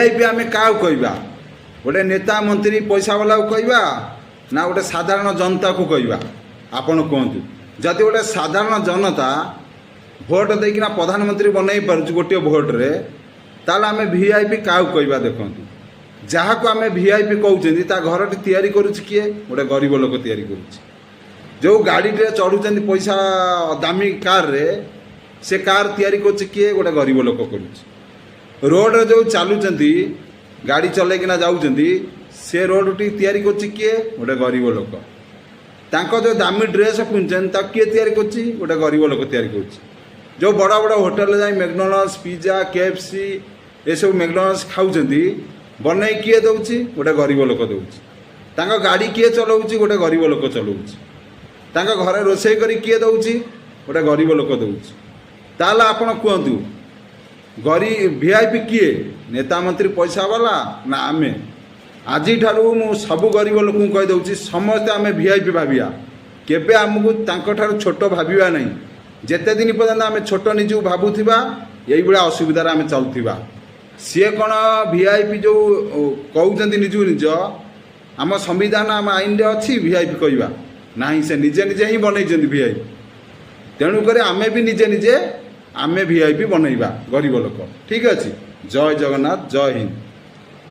VIP आम क्या कहवा गोटे नेता मंत्री पैसा वाला को कहवा ना गोटे साधारण जनता को कहवा आपण कहतु जदि गोटे साधारण जनता भोट देकिना प्रधानमंत्री बनई पार्छ गोटे भोट रे ताल आम वीआईपी क्या कहवा देखु जहाँ को आम वीआईपी कहते ता घर तैयारी करुच्ची किए गोटे गरीब लोक तैयारी करुच्ची जो गाड़ी टे चढ़ुं पैसा दामी कार रे से कार तैयारी करुच्ची किए गोटे गरीब लोक करुच्ची रोड रे जो चलुंट गाड़ी चलैकिना जाऊँच से रोड टी तैयारी करुच्ची किए गोटे गरीब लोक तांको जो दामी ड्रेस पिंधुन किए तैयारी करुच्ची गोटे गरीब लोक तैयारी करुच्ची जो बड़ा बड़ा होटल जाए मैकडॉनल्ड्स पिज्जा केएफसी ये सब मैकडॉनल्ड्स खाऊँच बनई किए दौची गोटे गरीब लोक दौची तांको गाड़ी किए चलाऊँच गोटे गरीब लोक चलाऊँच तांको घरे रोषेई करी किए दौची गोटे गरीब लोक दौची ताला आपण कहतु गरीब वीआईपी किए नेता मंत्री पैसा वाला ना आमे आज ठारू मु सब गरीब लोक कहीदे समस्ते आम वीआईपी भाविया केबे आमको तांको ठारू छोट भाविया नहीं जेते दिन पर्यंत आम छोट निजू भावुवा यही भाया असुविधार आम चलुवा सी कौन वीआईपी जो कहते निजू निज आम संविधान आम आईन रे अच्छी वीआईपी कहवा ना से निजे निजे ही बनई वीआईपी तेणुक आमे भी निजे निजे आमे वीआईपी बनइबा गरीब लोक ठीक अच्छे जय जगन्नाथ जय हिंद।